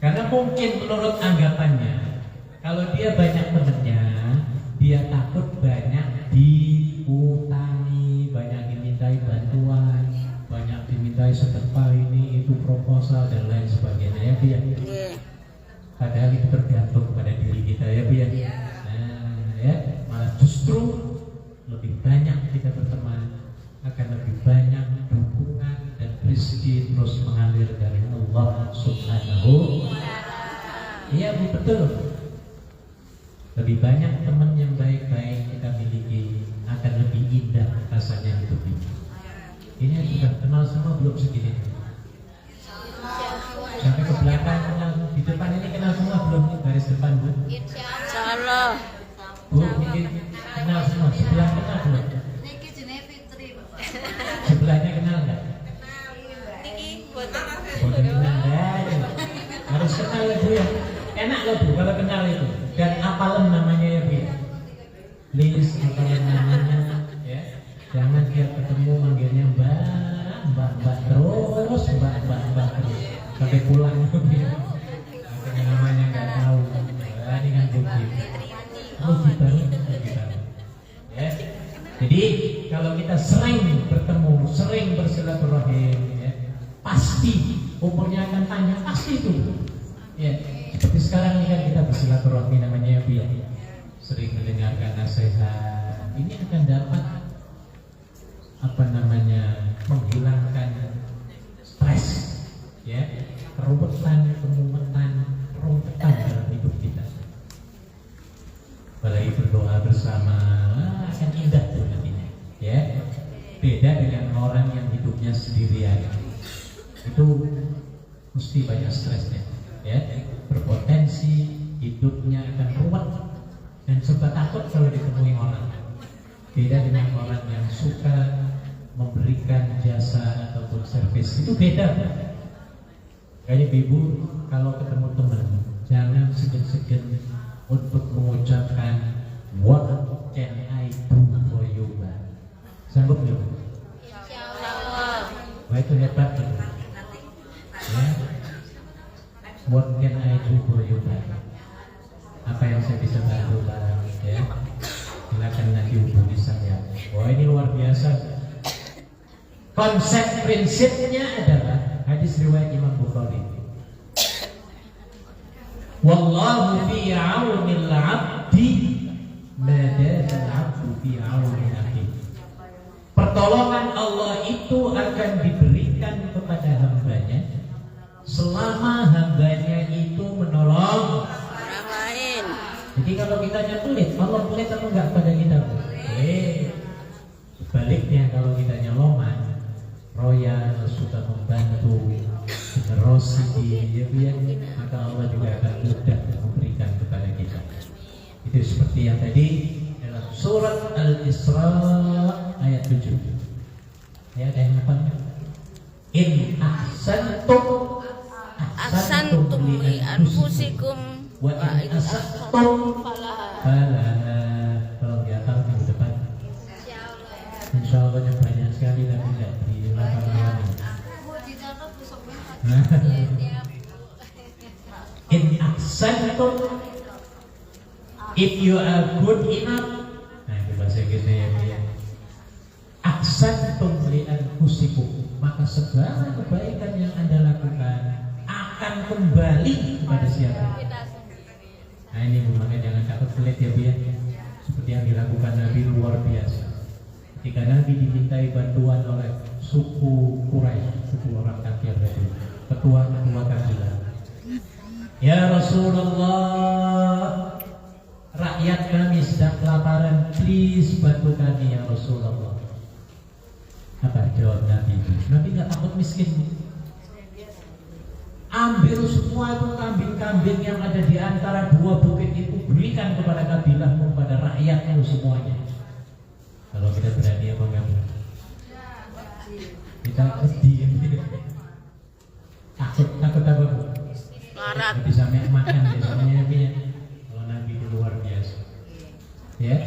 Karena mungkin menurut anggapannya, kalau dia banyak temennya, dia takut banyak diutangi, banyak dimintai bantuan, banyak dimintai sedekah ini, itu proposal dan lain sebagainya ya Bu ya. Padahal itu tergantung pada diri kita ya Bu ya. Nah ya, malah justru lebih banyak kita berteman, akan lebih banyak dukungan dan rezeki terus mengalir dari Allah Subhanahu. Iya Bu, betul. Lebih banyak teman yang baik-baik kita miliki, akan lebih indah rasanya hidup ini. Ini sudah kenal sama belum segini? belakang kenal, di depan ini kenal semua belum? Garis depan Bu? Insya Allah. Bu, ini kenal semua, sebelah kenal belum? Niki jenenge Fitri, Pak. Sebelahnya kenal nggak? Niki boten. Boten kenal ya. Harus kenal ya Bu ya. Enak loh Bu kalau kenal itu. Dan apalem namanya ya Bu ya. Lilis apalem namanya ya. Jangan tiap ketemu manggilnya mbak terus mbak terus sampai pulang ya. Sampai namanya nggak tahu. Ini kan bukti. Oh gitu. Ya. Jadi kalau kita sering bertemu, sering bersilaturahim, ya, pasti umurnya akan panjang, pasti itu. Ya, seperti sekarang ini kan kita bersilaturahmi namanya ya, Bu ya. Sering mendengarkan nasihat, ini akan dapat apa namanya menghilangkan stres, ya, keruwetan, kerumunan dalam hidup kita. Apalagi berdoa bersama, akan indah tuh nantinya, ya. Beda dengan orang yang hidupnya sendirian, itu mesti banyak stresnya, ya. Berpotensi hidupnya akan ruwet dan serba takut kalau ditemui orang. Beda dengan orang yang suka memberikan jasa ataupun servis, itu beda. Kayaknya ibu kalau ketemu teman, jangan segan-segan untuk mengucapkan what can I do for you, Mbak. Sanggup nggak? Insya Allah. Wah itu hebat gitu. Ya. What can I do for you, Mbak? Apa yang saya bisa bantu, Mbak? Ya. Silakan nanti hubungi saya. Wah ini luar biasa. Konsep prinsipnya adalah hadis riwayat Imam Bukhari. Wallahu fi aunil 'abdi ma dama 'abdu fi auni akhi. Pertolongan Allah itu akan diberikan kepada hambanya selama hambanya itu menolong Orang lain. Jadi kalau kitanya pelit, Allah pelit atau enggak pada kita? Sebaliknya kalau kitanya loman, royal, suka membantu, generosity, ya biar maka Allah juga akan mudah memberikan kepada kita. Itu seperti yang tadi dalam surat Al-Isra ayat 7. Ya, ada yang apa? In ahsantum li anfusikum wa in asa'tum falaha. Kalau di atas minggu depan insya Allah banyak sekali tapi tidak di lapangan. Bu dicatat besok banget. In ahsantum, if you are good enough. Nah itu bahasa Inggrisnya ya. Ahsantum li anfusikum, maka segala kebaikan yang Anda lakukan akan kembali kepada siapa? Nah ini makanya jangan takut pelit ya Bu ya. Seperti yang dilakukan Nabi luar biasa. Ketika Nabi dimintai bantuan oleh suku Quraisy, suku orang kafir itu, ketua kabilah. Ya Rasulullah, rakyat kami sedang kelaparan, please bantu kami ya Rasulullah. Apa jawab Nabi? Nabi nggak takut miskin. Ambil semua itu kambing-kambing yang ada di antara dua bukit itu, berikan kepada kabilahmu, kepada rakyatmu semuanya. Kalau kita berani apa enggak? Kita diam. Takut apa Bu? Larat. Bisa makan biasanya Nabi. Kalau Nabi itu luar biasa. Ya,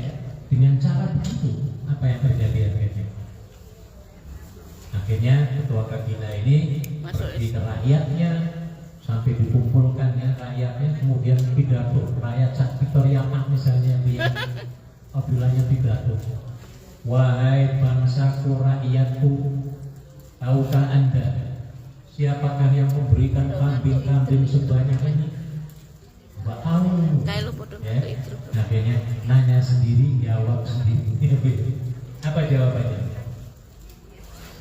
dengan cara begitu apa yang terjadi akhirnya? Akhirnya ketua kabilah ini pergi ke rakyatnya sampai dikumpulkan ya rakyatnya, kemudian pidato rakyat Sak Victoria Park misalnya dia kabilahnya pidato. Wahai bangsaku rakyatku, tahukah Anda siapakah yang memberikan kambing-kambing sebanyak ini? Mbak tahu. Ya. Akhirnya nanya sendiri, jawab sendiri. Apa jawabannya?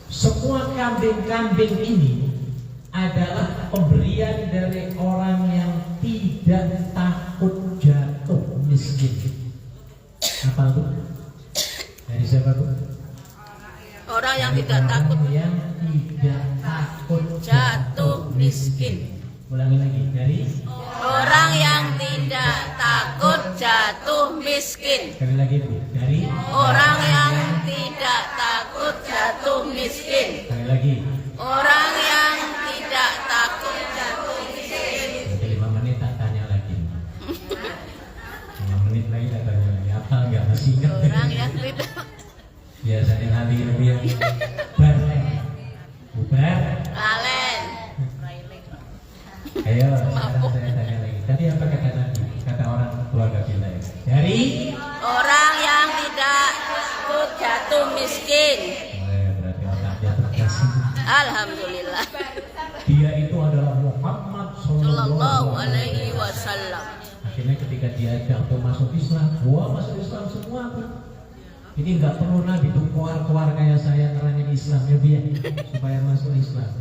Semua kambing-kambing ini adalah pemberian dari orang yang tidak takut jatuh miskin. Apa itu? Dari siapa Bu? Orang yang tidak takut yang tidak takut jatuh miskin. Ulangi lagi dari Orang yang tidak takut jatuh miskin. sekali lagi Bu. Dari Orang yang tidak takut jatuh miskin. sekali lagi. Orang yang tidak takut jatuh miskin. Nanti 5 menit tak tanya lagi. 5 menit lagi tak tanya lagi. Apa enggak masih ingat? Orang yang tidak Biasanya nanti lebih yang bubar. lalen. Ayo, sekarang saya tanya lagi. Tadi apa kata Nabi? Kata orang keluarga kita ya. Dari Orang yang tidak takut jatuh miskin. berarti otaknya terkas. Alhamdulillah. Dia itu adalah Muhammad Sallallahu alaihi wasallam. Akhirnya ketika diajak untuk masuk Islam, wah masuk Islam semua Bu. Ini nggak perlu Nabi tuh keluar kayak saya nerangin Islamnya biar supaya masuk Islam.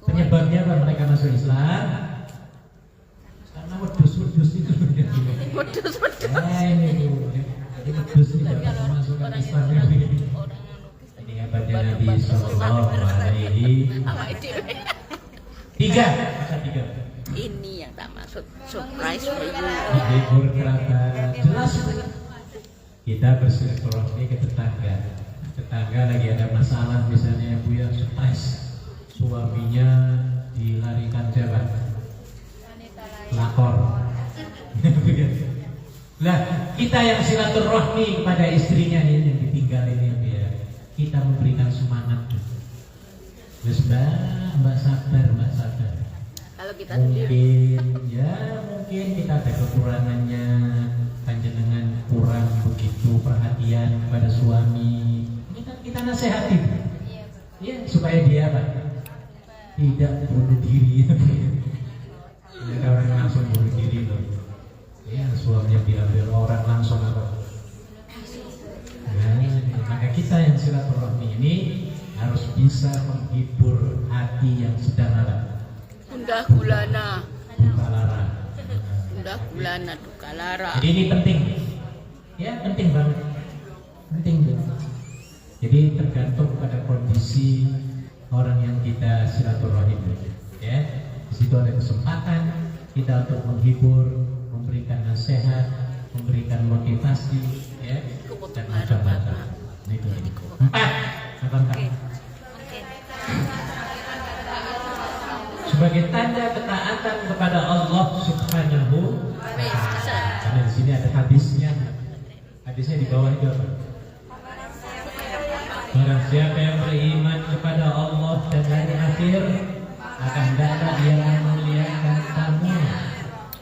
Penyebabnya apa mereka masuk Islam? Karena wedus itu Wedus. ini Bu. Jadi wedus ini dapat masukkan Islamnya biar. Ini kabarnya Nabi Sallallahu Alaihi. Tiga. Ini yang tak masuk surprise for you. Menghibur kerabat. Jelas kita bersilaturahmi ke tetangga. Tetangga lagi ada masalah misalnya Bu ya, stres. Suaminya dilarikan jabat. Lapor. Lah, kita yang silaturahmi kepada istrinya ini yang ditinggal ini ya. Kita memberikan semangat. Wes Mbak sabar. Kalau kita sendiri Mungkin kita ada kekurangannya, panjenengan kurang begitu perhatian kepada suami. Kita nasihati, ya supaya dia apa? Tidak bunuh diri. Ada orang langsung bunuh diri loh. Ya suaminya diambil orang langsung apa? Nah, maka kita yang silaturahmi ini harus bisa menghibur hati yang sedang apa? Gundah gulana. Duka lara. Gundah gulana duka lara. Jadi ini penting, ya penting banget, penting banget. Jadi tergantung pada kondisi orang yang kita silaturahim, ya. Di situ ada kesempatan kita untuk menghibur, memberikan nasihat, memberikan motivasi, ya, dan macam-macam. Nah, itu. 4. Sebagai tanda ketaatan kepada Allah Subhanahu wa Ta'ala. Karena di sini ada hadisnya. Hadisnya di bawah itu apa? Barang siapa yang beriman kepada Allah dan hari akhir, akan datang dia memuliakan kamu.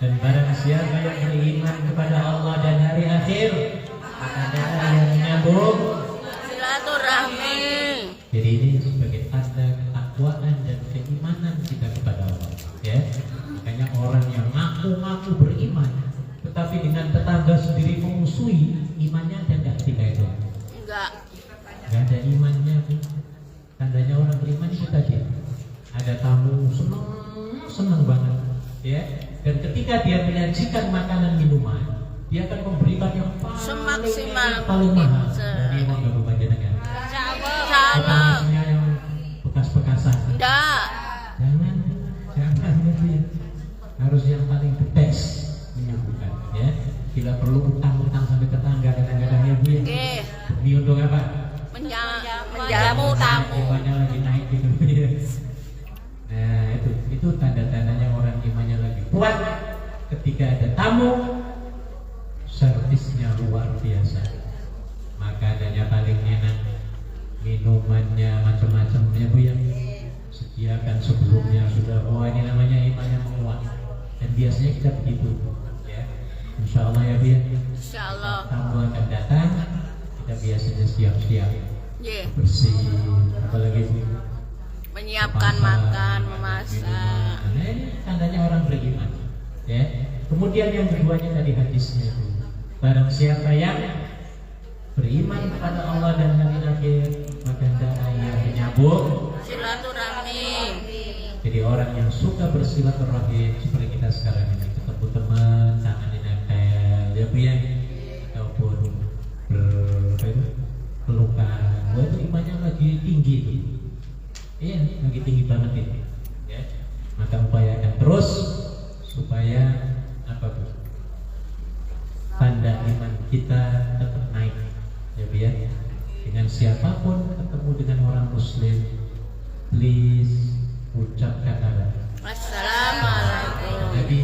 Dan barang siapa yang beriman kepada Allah dan hari akhir, akan datang yang menyambung Silaturahmi. Jadi ini sebagai tanda ketakwaan dan keimanan kita kepada Allah, ya. Makanya orang yang ngaku beriman, tetapi dengan tetangga sendiri memusuhi, imannya ada nggak ketika itu? Enggak. Nggak ada imannya. Tandanya orang beriman itu tadi, ada tamu senang banget, ya. Dan ketika dia menyajikan makanan minuman, dia akan memberikan yang paling mahal. Jadi uang gak berpanjangan. Salah. Yang bekas-bekasan. Enggak. Jangan ya. Harus yang paling the best menyambungkan, ya. Bila perlu utang sampai tetangga kadang-kadang ya Bu ya. Oke. Demi untuk apa? Menjamu tamu. Imannya lagi naik gitu ya. Nah itu tanda-tandanya orang imannya lagi kuat. Ketika ada tamu, servisnya luar biasa, makanannya paling enak, minumannya macam-macamnya Bu ya. Sediakan sebelumnya sudah, ini namanya imannya menguat. Dan biasanya kita begitu, ya. Insya Allah ya Bu ya. Insya Allah. Tamu akan datang, kita biasanya siap-siap, bersih, apalagi Bu, Menyiapkan makan, memasak. Nah, ini tandanya orang beriman, ya. Kemudian yang keduanya tadi hadisnya itu, barang siapa yang beriman kepada Allah dan hari akhir, maka hendaknya ia menyambung Silaturahmi. Jadi orang yang suka bersilaturahim seperti kita sekarang ini, ketemu teman, tangan dinempel, ya Bu ya, ataupun pelukan, itu imannya lagi tinggi itu. Iya, lagi tinggi banget itu, ya. Maka upayakan terus supaya apa Bu? Tanda iman kita tetap naik, ya Bu ya. Dengan siapapun ketemu dengan orang Muslim, please ucapkan apa? Assalamualaikum. Jadi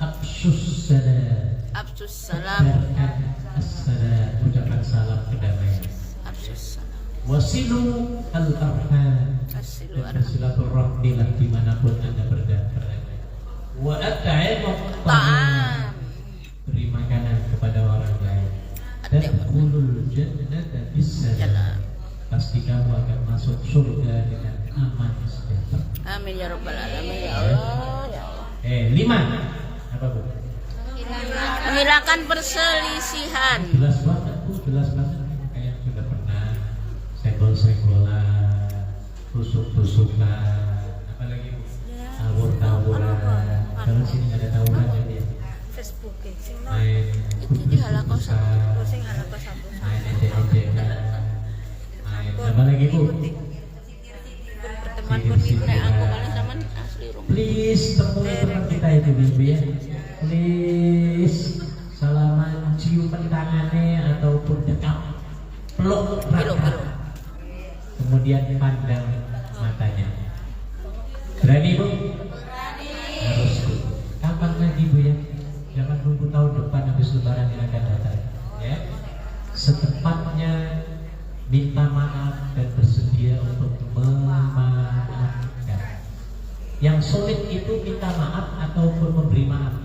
absus salam. Absus salam. Assalam, ucapan salam kedamaian. Absus salam. Wasilu al-arham, Wasilu dan bersilaturahmilah dimanapun Anda berada. Wa at'imu Ta'am. beri makanan kepada orang lain. Tadkhulul jannata bisalam. Pasti kamu akan masuk surga dengan aman sejahtera. Amin ya rabbal alamin ya Allah ya Allah. 5. Apa Bu? Menghilangkan perselisihan. Jelas banget Bu, jelas banget. Kayak sudah pernah senggol-senggolan, tusuk-tusukan, apalagi Bu? Tawur-tawuran. Kalau sini nggak ada tawuran jadi ya. Facebook Main Ini halakah satu. main ejek-ejekan, main apa lagi Bu? Teman pun nek aku paling sampean asli rum. Please temui teman kita itu Bibi ya. Please salaman, ciuman tangannya ataupun dekat, peluk erat. Kemudian pandang matanya. Berani Bu? Harus Bu. Kapan lagi Bu ya? Jangan tunggu tahun depan habis lebaran yang akan datang ya. Secepatnya minta maaf dan bersedia untuk memaafkan. Yang sulit itu minta maaf ataupun memberi maaf.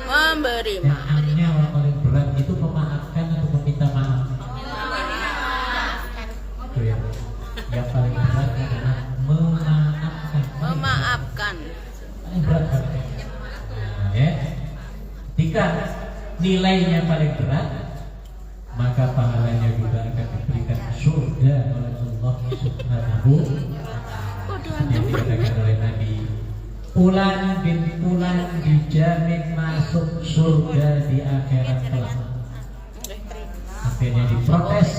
Memberi maaf. Yang paling berat itu memaafkan atau meminta maaf. Itu ya. Yang paling berat adalah memaafkan. Memaafkan. Paling berat banget. Nah, ya. Ketika nilainya paling berat, maka pahalanya juga akan diberikan surga oleh Allah Subhanahu yang dikatakan oleh Nabi. Fulan bin Fulan dijamin masuk surga di akhirat kelak. Akhirnya diprotes,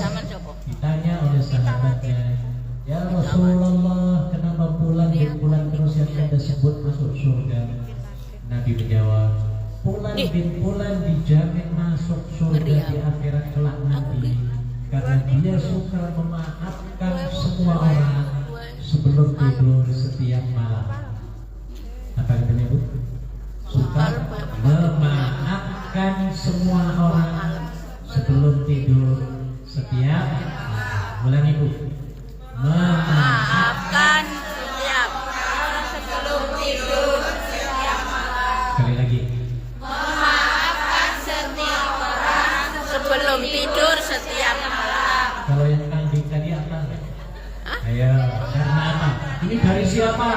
ditanya oleh sahabatnya, ya Rasulullah, kenapa Fulan bin Fulan terus yang Anda sebut masuk surga? Nabi menjawab, Fulan bin Fulan dijamin masuk surga di akhirat kelak nanti karena dia suka memaafkan semua orang sebelum tidur setiap malam. Apa katanya Bu? Suka memaafkan semua orang sebelum tidur setiap malam. Ulangi Bu. Memaafkan setiap sebelum tidur setiap malam. Sekali lagi. Memaafkan setiap orang sebelum tidur setiap malam. Kalau yang kambing tadi apa? Ayo, karena apa? Ini dari siapa?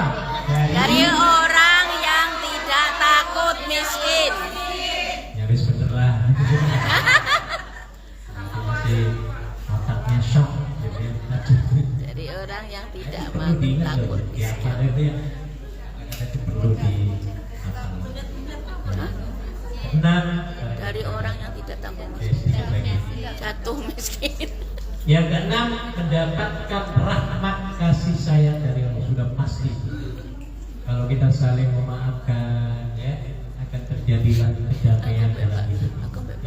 Dari orang yang tidak takut miskin. Nyaris bener lah. Masih otaknya shock. Dari orang yang tidak Perlu diingat takut loh. Ya, miskin. itu ya. Itu perlu di. Enam. Dari orang yang tidak takut miskin. Sedikit lagi. Jatuh miskin. Yang keenam, mendapatkan rahmat kasih sayang dari Allah. Sudah pasti. Kalau kita saling memaafkan, ya, akan terjadilah kedamaian dalam hidup.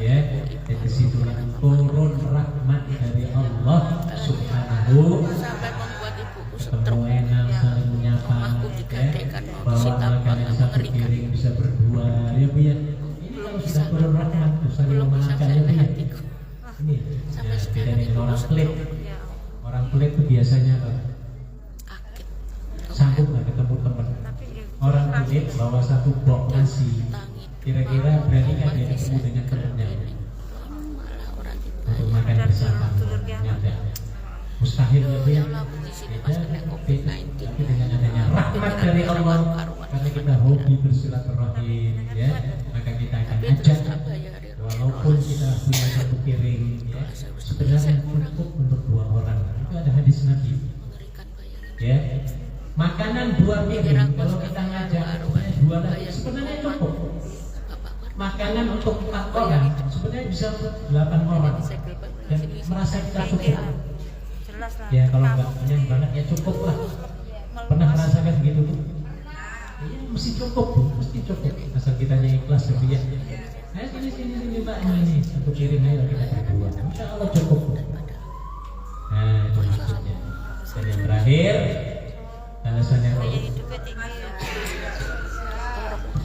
Ya, dan disitulah turun rahmat dari Allah Subhanahu. Sampai membuat ibuku Ketemu enak, saling menyapa, Rumahku ya, digadaikan mau bawa disita makanan uang, satu mengerikan. piring bisa berdua, ya Bu ya. Ini kalau sudah turun rahmat, tuh saling Belum bisa memaafkan, ya Bu ya. hatiku. Ini, Sampai ya, sekarang beda dengan ibu orang sedang pelit. Orang pelit itu biasanya apa? Akit. Sanggup nggak ketemu teman. Orang pelit bawa satu box nasi, kira-kira berani kan dia ketemu dengan temannya Malah orang itu. untuk makan bersama? Ada. Mustahil ya Bu ya. Ya Allah, aku di sini pas kena COVID-19. Tapi dengan adanya rahmat dari Allah, karena kita hobi bersilaturahim, ya, maka kita akan Tapi ajak. terus apa ya hari Walaupun kita punya satu piring, ya, sebenarnya cukup untuk 2 orang. Itu ada hadis Nabi. mengerikan bayangan. Ya, makanan 2 piring. Kalau kita ngajak sebenarnya 2 lagi, sebenarnya cukup. Makanan untuk 4 orang, sebenarnya bisa untuk 8 orang. Dan merasa kita cukup. Ya kalau nggak kenyang banget ya cukup lah. Pernah merasakan begitu Bu? Masih cukup Bu, mesti cukup. Asal kitanya ikhlas ya Bu ya. Sini Pak, ini satu piring aja kita berdua. Insya Allah cukup Bu. Nah itu maksudnya. Dan yang terakhir, alasannya Gaya hidupnya tinggi.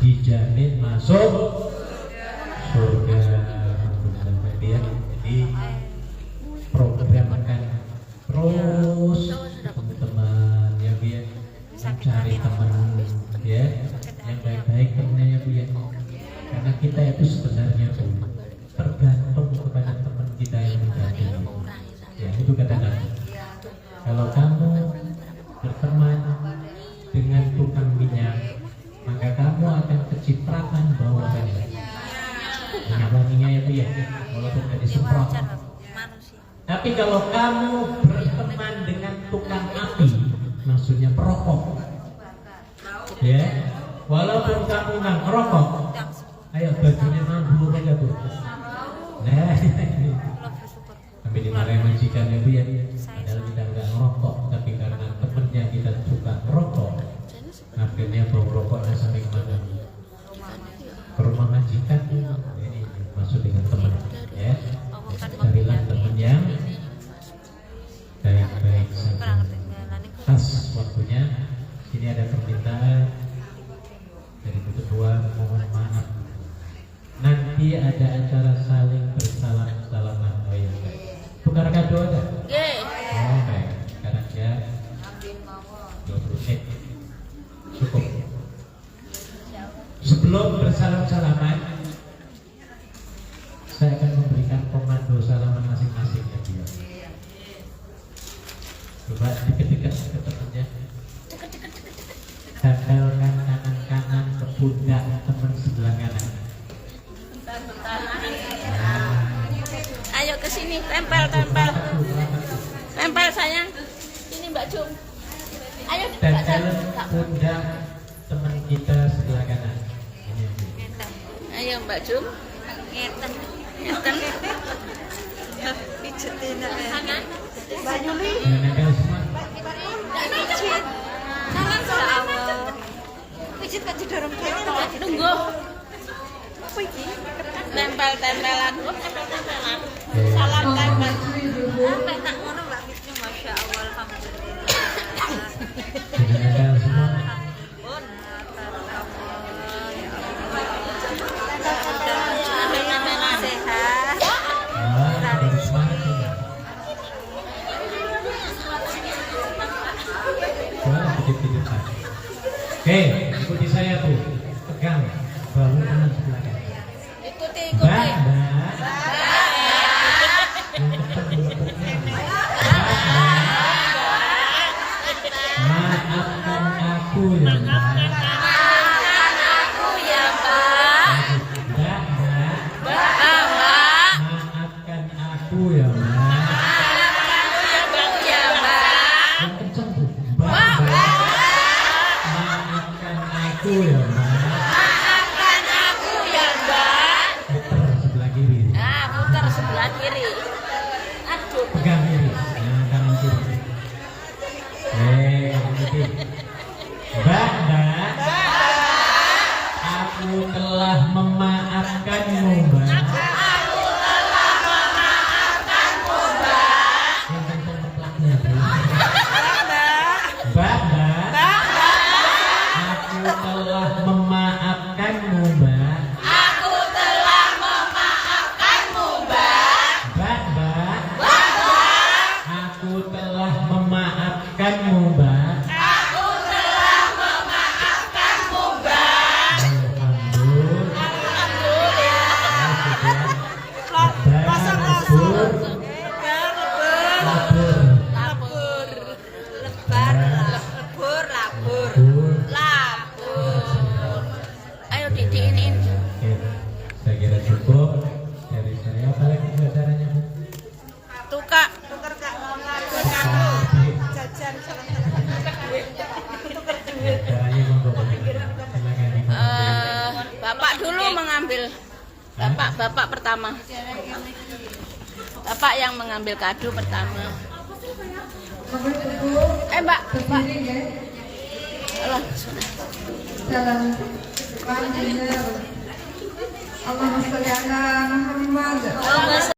dijamin masuk surga. Alhamdulillah ya. Jadi program akan terus teman-teman ya Bu ya, mencari teman ya yang baik-baik temennya ya Bu ya. Karena kita itu sebenarnya Bu tergantung kepada teman kita yang menjadi ya, itu kata Nabi. Kalau kamu berteman dengan tukang minyak, maka kamu akan kecipratan bau minyak wanginya ya Bu ya, walaupun tidak disemprot. Tapi kalau kamu berteman dengan tukang api, maksudnya perokok, ya, walaupun kamu nggak merokok, ayo bajunya mampu aja Bu. Nah, sampai dimarahin majikan ya Bu ya. Padahal kita nggak merokok, tapi karena temennya kita suka merokok, akhirnya bau rokoknya sampai kemana? Ke rumah majikan. Ini maksud dengan teman, ya. Carilah teman yang baik-baik saja. Pas waktunya, ini ada permintaan dari Bu Ketua, mohon maaf. Nanti ada acara saling bersalam-salaman. Oh iya, tukar kado ada? Oh baik, sekarang ya 20 menit cukup. Sebelum bersalam-salaman, saya akan memberikan komando salaman masing-masing ya Bu. Coba deket-deket ke temannya. Tempelkan kanan-kanan ke pundak teman sebelah kanan. Ayo ke sini, tempel sayang. Ini Mbak Jum. Ayo Tempel pundak teman kita sebelah kanan. Ini. Ayo Mbak Jum. Ngeten. Pijetin Kanan. Mbak Yuli. Nempel semua. Pijit. Jangan salah. Pijit kok didorong kene lho. Tunggu. Apa iki? Tempel-tempelan. Salam tempel. Sampai tak ngono Mbak Fitri, Masya Allah, alhamdulillah. Nempel semua. Pun Tempel-tempelan. sehat. Harus semangat juga. Coba dikit-dikit saja. Oke, ikuti saya Bu. Pegang bahu teman sebelah kanan. Ikuti. Mbak. Yang cepat melebutnya. Maafkan aku ya Mbak. Maafkan aku ya Mbak. Yang kenceng Bu. Mbak. Maafkan aku ya Mbak. Puter sebelah kiri. Putar sebelah kiri. Aduh. Pegang kiri. Yang kanan kiri. Ikuti. Mbak. Aku telah memaafkanmu Mbak. Yang kenceng peplaknya Bu. Mbak. Aku telah memaafkanmu Mbak. Aku telah memaafkanmu Mbak. Ayo diinin. Oke, saya kira cukup dari saya. Apa lagi caranya Bu? Tukar. Jajan Caranya monggo Bu. Silakan Ibu. Bapak dulu mengambil. Bapak pertama. Bapak yang mengambil kado pertama. Mbak. Alah, sudah. jalan Allahumma sholli ala Muhammad.